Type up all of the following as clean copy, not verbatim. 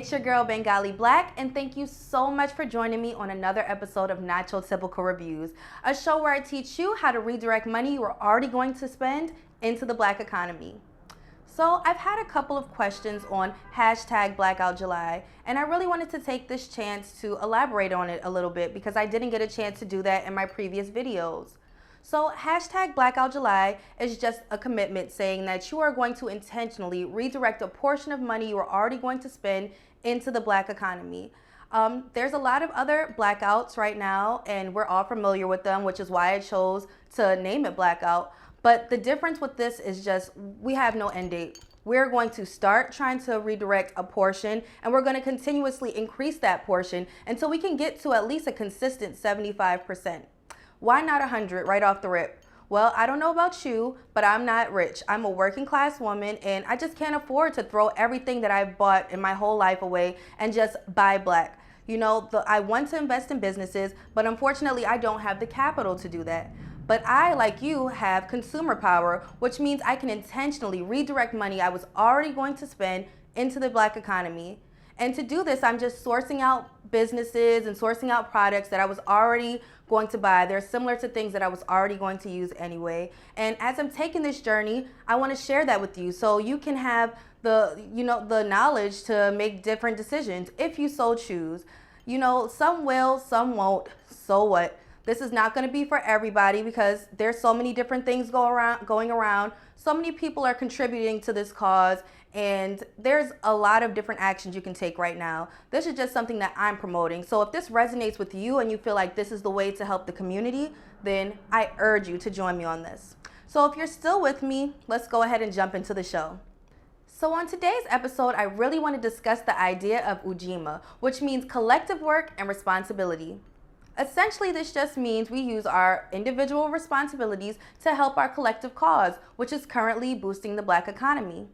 it's your girl Bengali Black, and thank you so much for joining me on another episode of NACHO Typical Reviews, a show where I teach you how to redirect money you are already going to spend into the Black economy. So I've had a couple of questions on hashtag Blackout July, and I really wanted to take this chance to elaborate on it a little bit because I didn't get a chance to do that in my previous videos. So hashtag Blackout July is just a commitment saying that you are going to intentionally redirect a portion of money you are already going to spend into the Black economy. There's a lot of other blackouts right now, and we're all familiar with them, which is why I chose to name it Blackout. But the difference with this is just we have no end date. We're going to start trying to redirect a portion, and we're going to continuously increase that portion until we can get to at least a consistent 75%. Why not 100 right off the rip? Well, I don't know about you, but I'm not rich. I'm a working class woman, and I just can't afford to throw everything that I've bought in my whole life away and just buy Black. You know, I want to invest in businesses, but unfortunately I don't have the capital to do that. But I, like you, have consumer power, which means I can intentionally redirect money I was already going to spend into the Black economy. And to do this, I'm just sourcing out businesses and sourcing out products that I was already going to buy. They're similar to things that I was already going to use anyway. And as I'm taking this journey, I want to share that with you so you can have the knowledge to make different decisions if you so choose. You know, some will, some won't. So what? This is not going to be for everybody because there's so many different things going around. So many people are contributing to this cause, and there's a lot of different actions you can take right now. This is just something that I'm promoting. So if this resonates with you and you feel like this is the way to help the community, then I urge you to join me on this. So if you're still with me, let's go ahead and jump into the show. So on today's episode, I really want to discuss the idea of ujima, which means collective work and responsibility. Essentially, this just means we use our individual responsibilities to help our collective cause, which is currently boosting the Black economy.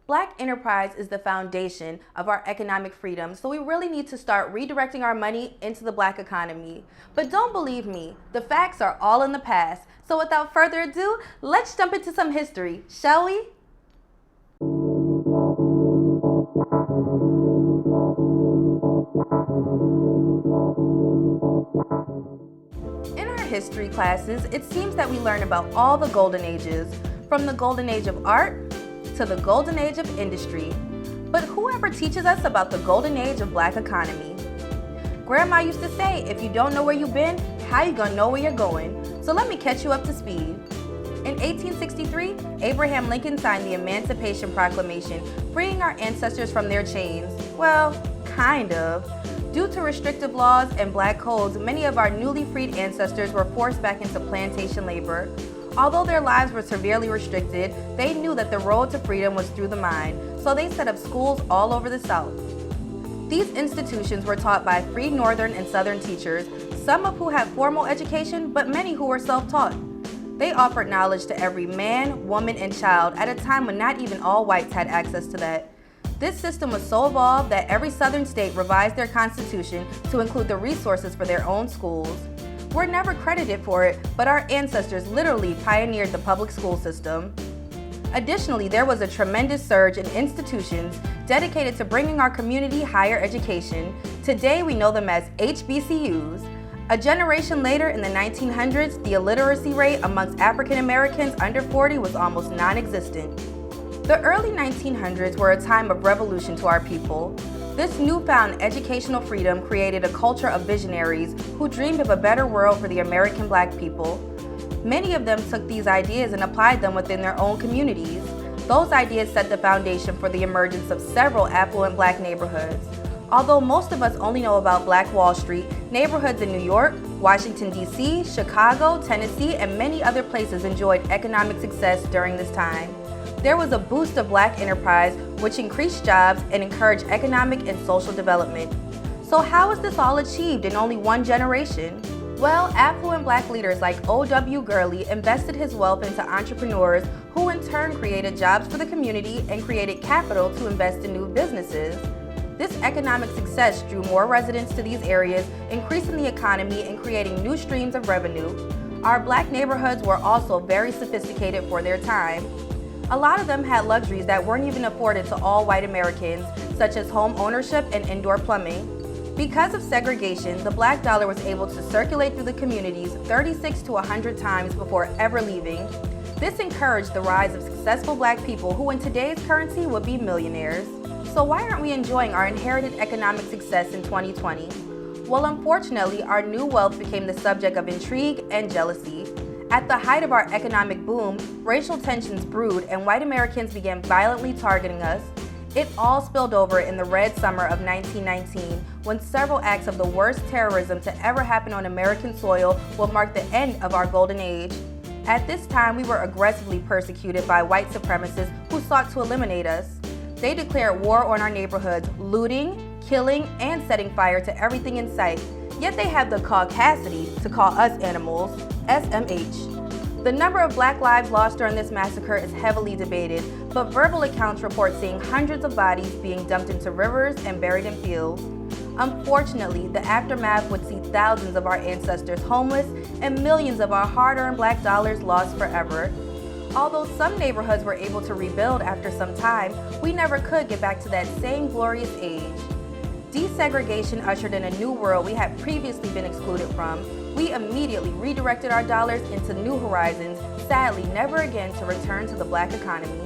Black enterprise is the foundation of our economic freedom, so we really need to start redirecting our money into the Black economy. But don't believe me, the facts are all in the past. So without further ado, let's jump into some history, shall we? In our history classes, it seems that we learn about all the golden ages, from the golden age of art to the golden age of industry. But whoever teaches us about the golden age of Black economy? Grandma used to say, if you don't know where you've been, how you gonna know where you're going? So let me catch you up to speed. In 1863, Abraham Lincoln signed the Emancipation Proclamation, freeing our ancestors from their chains. Well, kind of. Due to restrictive laws and Black codes, many of our newly freed ancestors were forced back into plantation labor. Although their lives were severely restricted, they knew that the road to freedom was through the mind, so they set up schools all over the South. These institutions were taught by free Northern and Southern teachers, some of who had formal education, but many who were self-taught. They offered knowledge to every man, woman, and child at a time when not even all whites had access to that. This system was so evolved that every Southern state revised their constitution to include the resources for their own schools. We're never credited for it, but our ancestors literally pioneered the public school system. Additionally, there was a tremendous surge in institutions dedicated to bringing our community higher education. Today, we know them as HBCUs. A generation later, in the 1900s, the illiteracy rate amongst African Americans under 40 was almost non-existent. The early 1900s were a time of revolution to our people. This newfound educational freedom created a culture of visionaries who dreamed of a better world for the American Black people. Many of them took these ideas and applied them within their own communities. Those ideas set the foundation for the emergence of several affluent Black neighborhoods. Although most of us only know about Black Wall Street, neighborhoods in New York, Washington, D.C., Chicago, Tennessee, and many other places enjoyed economic success during this time. There was a boost of Black enterprise, which increased jobs and encouraged economic and social development. So how was this all achieved in only one generation? Well, affluent Black leaders like O.W. Gurley invested his wealth into entrepreneurs who in turn created jobs for the community and created capital to invest in new businesses. This economic success drew more residents to these areas, increasing the economy and creating new streams of revenue. Our Black neighborhoods were also very sophisticated for their time. A lot of them had luxuries that weren't even afforded to all white Americans, such as home ownership and indoor plumbing. Because of segregation, the black dollar was able to circulate through the communities 36 to 100 times before ever leaving. This encouraged the rise of successful black people who in today's currency would be millionaires. So why aren't we enjoying our inherited economic success in 2020? Well, unfortunately, our new wealth became the subject of intrigue and jealousy. At the height of our economic boom, racial tensions brewed and white Americans began violently targeting us. It all spilled over in the Red Summer of 1919, when several acts of the worst terrorism to ever happen on American soil would mark the end of our golden age. At this time, we were aggressively persecuted by white supremacists who sought to eliminate us. They declared war on our neighborhoods, looting, killing, and setting fire to everything in sight. Yet they have the caucasity to call us animals, SMH. The number of black lives lost during this massacre is heavily debated, but verbal accounts report seeing hundreds of bodies being dumped into rivers and buried in fields. Unfortunately, the aftermath would see thousands of our ancestors homeless and millions of our hard-earned black dollars lost forever. Although some neighborhoods were able to rebuild after some time, we never could get back to that same glorious age. Desegregation ushered in a new world we had previously been excluded from. We immediately redirected our dollars into new horizons, sadly never again to return to the black economy.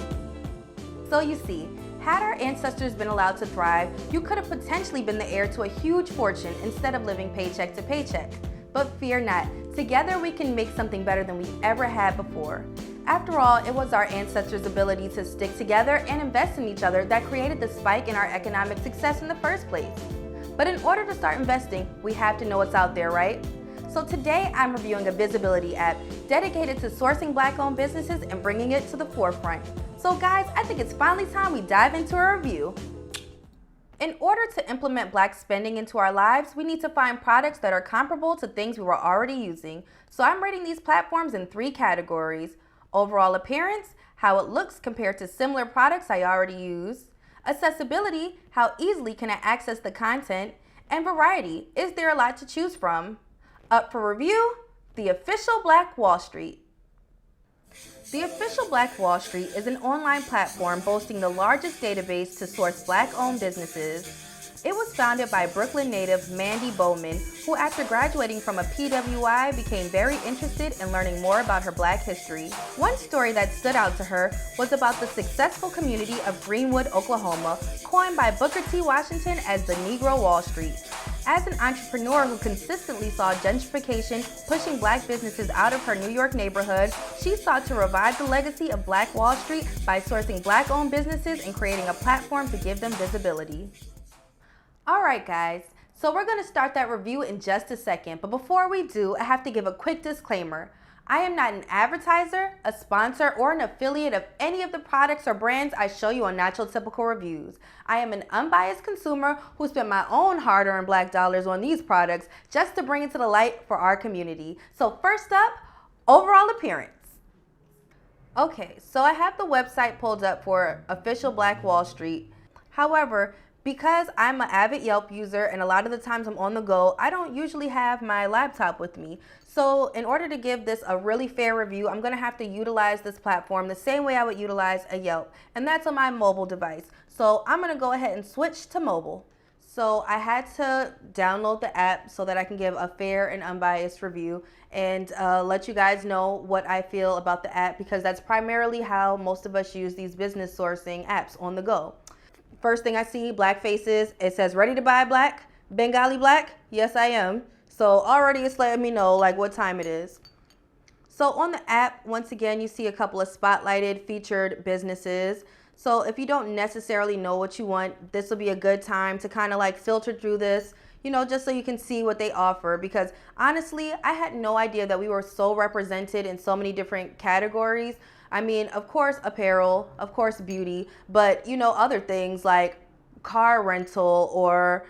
So you see, had our ancestors been allowed to thrive, you could have potentially been the heir to a huge fortune instead of living paycheck to paycheck. But fear not, together we can make something better than we ever had before. After all, it was our ancestors' ability to stick together and invest in each other that created the spike in our economic success in the first place. But in order to start investing, we have to know what's out there, right? So today I'm reviewing a visibility app dedicated to sourcing black-owned businesses and bringing it to the forefront. So guys, I think it's finally time we dive into a review. In order to implement black spending into our lives, we need to find products that are comparable to things we were already using. So I'm rating these platforms in 3 categories: overall appearance, how it looks compared to similar products I already use; accessibility, how easily can I access the content; and variety, is there a lot to choose from? Up for review, the official Black Wall Street. The official Black Wall Street is an online platform boasting the largest database to source black-owned businesses. It was founded by Brooklyn native Mandy Bowman, who after graduating from a PWI became very interested in learning more about her black history. One story that stood out to her was about the successful community of Greenwood, Oklahoma, coined by Booker T. Washington as the Negro Wall Street. As an entrepreneur who consistently saw gentrification pushing black businesses out of her New York neighborhood, she sought to revive the legacy of Black Wall Street by sourcing black-owned businesses and creating a platform to give them visibility. Alright guys, so we're going to start that review in just a second, but before we do, I have to give a quick disclaimer. I am not an advertiser, a sponsor, or an affiliate of any of the products or brands I show you on Natural Typical Reviews. I am an unbiased consumer who spent my own hard-earned black dollars on these products just to bring it to the light for our community. So first up, overall appearance. Okay, so I have the website pulled up for official Black Wall Street. However, because I'm an avid Yelp user and a lot of the times I'm on the go, I don't usually have my laptop with me. So in order to give this a really fair review, I'm gonna have to utilize this platform the same way I would utilize a Yelp, and that's on my mobile device. So I'm gonna go ahead and switch to mobile. So I had to download the app so that I can give a fair and unbiased review and let you guys know what I feel about the app, because that's primarily how most of us use these business sourcing apps on the go. First thing I see, black faces. It says ready to buy black, Bengali black. Yes, I am. So already it's letting me know like what time it is. So on the app, once again, you see a couple of spotlighted featured businesses. So if you don't necessarily know what you want, this will be a good time to kind of like filter through this, you know, just so you can see what they offer. Because honestly, I had no idea that we were so represented in so many different categories. I mean, of course, apparel, of course, beauty, but, you know, other things like car rental or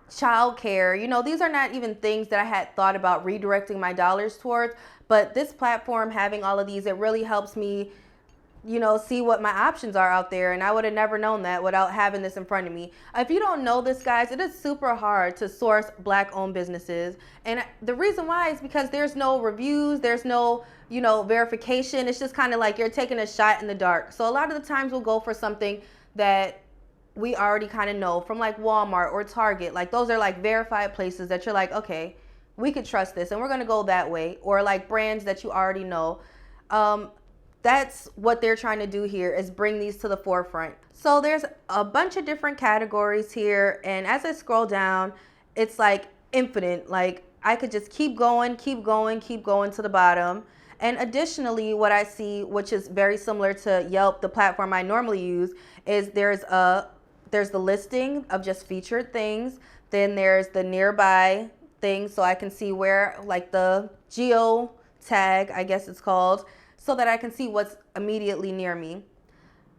childcare, you know, these are not even things that I had thought about redirecting my dollars towards. But this platform, having all of these, it really helps me, you know, see what my options are out there. And I would have never known that without having this in front of me. If you don't know this, guys, it is super hard to source black-owned businesses. And the reason why is because there's no reviews, there's no, you know, verification. It's just kind of like you're taking a shot in the dark. So a lot of the times we'll go for something that we already kind of know from like Walmart or Target. Like those are like verified places that you're like, okay, we could trust this and we're going to go that way. Or like brands that you already know. That's what they're trying to do here, is bring these to the forefront. So there's a bunch of different categories here. And as I scroll down, it's like infinite. Like I could just keep going to the bottom. And additionally, what I see, which is very similar to Yelp, the platform I normally use, is there's the listing of just featured things. Then there's the nearby things, so I can see where, like the geo tag, I guess it's called, so that I can see what's immediately near me.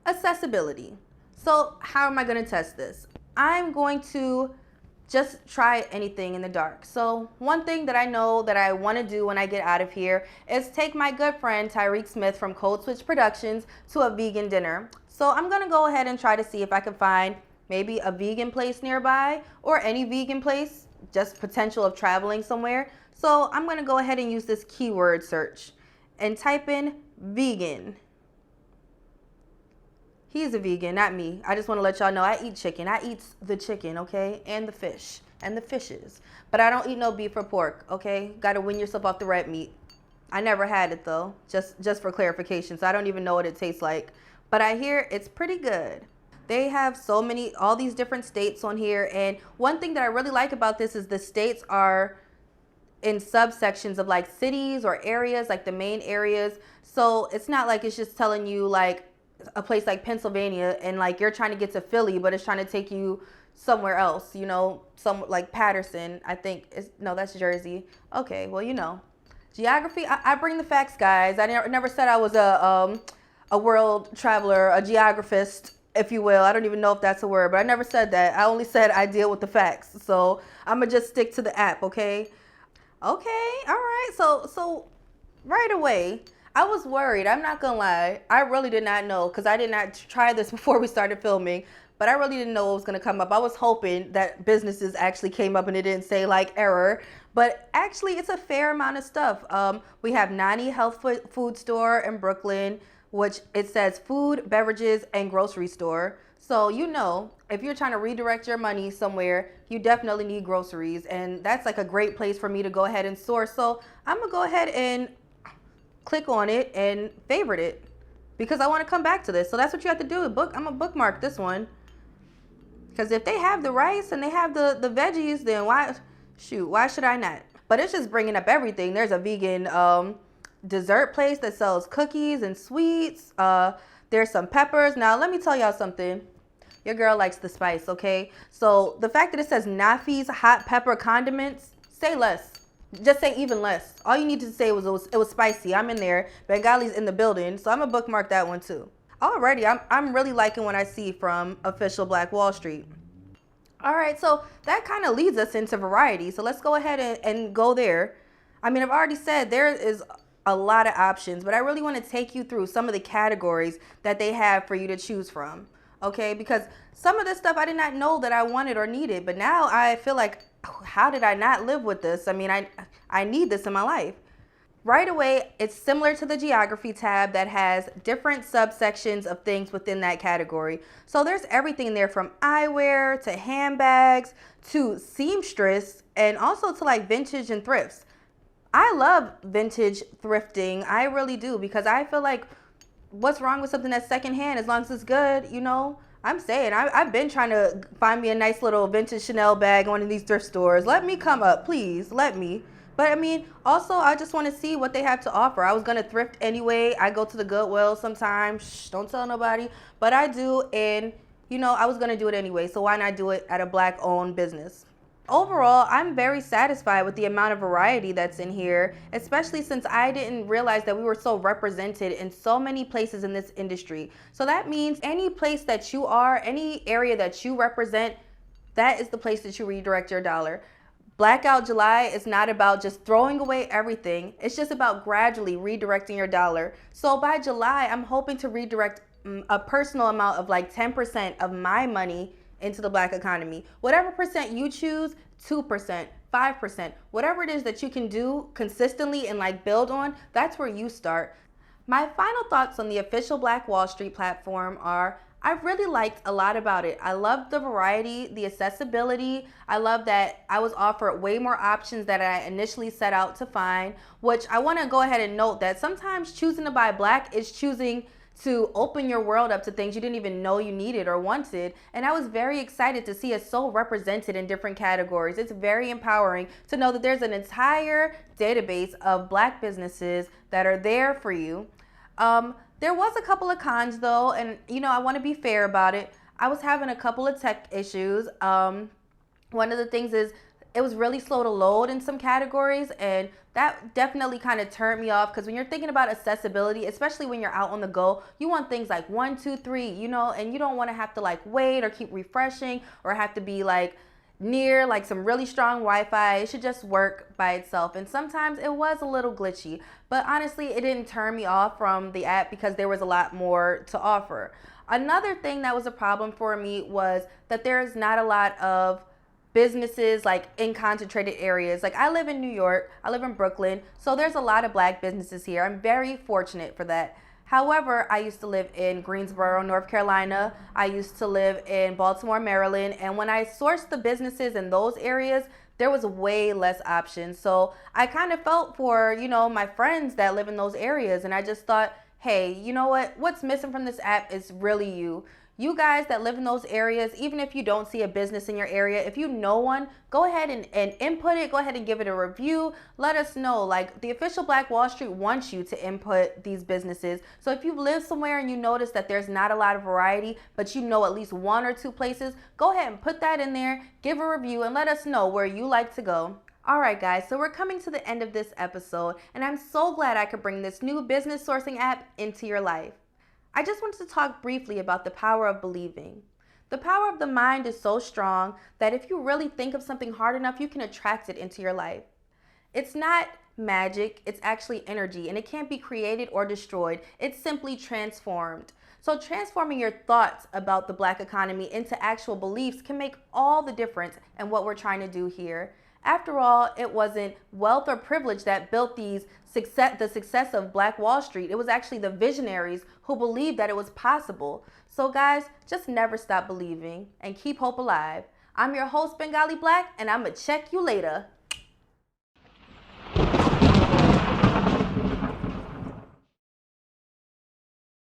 Accessibility. So how am I going to test this? I'm going to just try anything in the dark. So one thing that I know that I want to do when I get out of here is take my good friend Tyreek Smith from Code Switch Productions to a vegan dinner. So I'm going to go ahead and try to see if I can find maybe a vegan place nearby, or any vegan place, just potential of traveling somewhere. So I'm going to go ahead and use this keyword search and type in vegan. He's a vegan, not me. I just want to let y'all know I eat chicken. I eat the chicken, okay? And the fish and the fishes. But I don't eat no beef or pork, okay? Got to win yourself off the red meat. I never had it though, just for clarification. So I don't even know what it tastes like. But I hear it's pretty good. They have all these different states on here. And one thing that I really like about this is the states are in subsections of like cities or areas, like the main areas. So it's not like it's just telling you like a place like Pennsylvania and like you're trying to get to Philly, but it's trying to take you somewhere else, you know, some like Patterson, I think no, that's Jersey. Okay, well, you know, geography, I bring the facts, guys. I never said I was a world traveler, a geographist, if you will. I don't even know if that's a word, but I never said that. I only said I deal with the facts. So I'm gonna just stick to the app, okay? Okay, all right. So right away, I was worried. I'm not gonna lie. I really did not know, because I did not try this before we started filming, but I really didn't know what was gonna come up. I was hoping that businesses actually came up and it didn't say like error, but actually it's a fair amount of stuff. We have Nani Health Food Store in Brooklyn, which it says food, beverages, and grocery store. So, you know, if you're trying to redirect your money somewhere, you definitely need groceries. And that's like a great place for me to go ahead and source. So I'm going to go ahead and click on it and favorite it, because I want to come back to this. So that's what you have to do. I'm going to bookmark this one. Because if they have the rice and they have the veggies, then why should I not? But it's just bringing up everything. There's a vegan dessert place that sells cookies and sweets. There's some peppers. Now, let me tell y'all something. Your girl likes the spice, okay? So the fact that it says Nafi's hot pepper condiments, say less. Just say even less. All you need to say was it was spicy. I'm in there. Bengali's in the building. So I'm going to bookmark that one too. Alrighty, I'm really liking what I see from Official Black Wall Street. All right, so that kind of leads us into variety. So let's go ahead and go there. I mean, I've already said there is a lot of options, but I really want to take you through some of the categories that they have for you to choose from. Okay, because some of this stuff I did not know that I wanted or needed, but now I feel like, how did I not live with this? I mean, I need this in my life. Right away, it's similar to the geography tab that has different subsections of things within that category. So there's everything there from eyewear to handbags to seamstress, and also to like vintage and thrifts. I love vintage thrifting. I really do, because I feel like what's wrong with something that's secondhand as long as it's good, you know? I'm saying I've been trying to find me a nice little vintage Chanel bag in one of these thrift stores. Let me come up, please. Let me. But I mean, also, I just want to see what they have to offer. I was going to thrift anyway. I go to the Goodwill sometimes. Shh, don't tell nobody. But I do, and, you know, I was going to do it anyway. So why not do it at a Black-owned business? Overall, I'm very satisfied with the amount of variety that's in here, especially since I didn't realize that we were so represented in so many places in this industry. So that means any place that you are, any area that you represent, that is the place that you redirect your dollar. Blackout July is not about just throwing away everything. It's just about gradually redirecting your dollar. So by July, I'm hoping to redirect a personal amount of like 10% of my money into the Black economy. Whatever percent you choose, 2%, 5%, whatever it is that you can do consistently and like build on, that's where you start. My final thoughts on the Official Black Wall Street platform are, I really liked a lot about it. I loved the variety, the accessibility. I love that I was offered way more options that I initially set out to find, which I want to go ahead and note that sometimes choosing to buy black is choosing to open your world up to things you didn't even know you needed or wanted. And I was very excited to see it so represented in different categories. It's very empowering to know that there's an entire database of black businesses that are there for you. There was a couple of cons though, and I want to be fair about it. I was having a couple of tech issues. One of the things is it was really slow to load in some categories, and that definitely kind of turned me off because when you're thinking about accessibility, especially when you're out on the go, you want things like 1, 2, 3, and you don't want to have to like wait or keep refreshing or have to be like near like some really strong Wi-Fi. It should just work by itself. And sometimes it was a little glitchy, but honestly, it didn't turn me off from the app because there was a lot more to offer. Another thing that was a problem for me was that there's not a lot of businesses like in concentrated areas. Like I live in New York, I live in Brooklyn, so there's a lot of black businesses here. I'm very fortunate for that. However, I used to live in Greensboro, North Carolina. I used to live in Baltimore, Maryland. And when I sourced the businesses in those areas, there was way less options. So I kind of felt for, my friends that live in those areas. And I just thought, hey, you know what? What's missing from this app is really you. You guys that live in those areas, even if you don't see a business in your area, if you know one, go ahead and input it. Go ahead and give it a review. Let us know. Like the official Black Wall Street wants you to input these businesses. So if you live somewhere and you notice that there's not a lot of variety, but you know at least 1 or 2 places, go ahead and put that in there, give a review, and let us know where you like to go. All right, guys, so we're coming to the end of this episode, and I'm so glad I could bring this new business sourcing app into your life. I just wanted to talk briefly about the power of believing. The power of the mind is so strong that if you really think of something hard enough, you can attract it into your life. It's not magic, it's actually energy, and it can't be created or destroyed. It's simply transformed. So transforming your thoughts about the black economy into actual beliefs can make all the difference in what we're trying to do here. After all, it wasn't wealth or privilege that built the success of Black Wall Street. It was actually the visionaries who believed that it was possible. So guys, just never stop believing and keep hope alive. I'm your host, Bengali Black, and I'm going to check you later.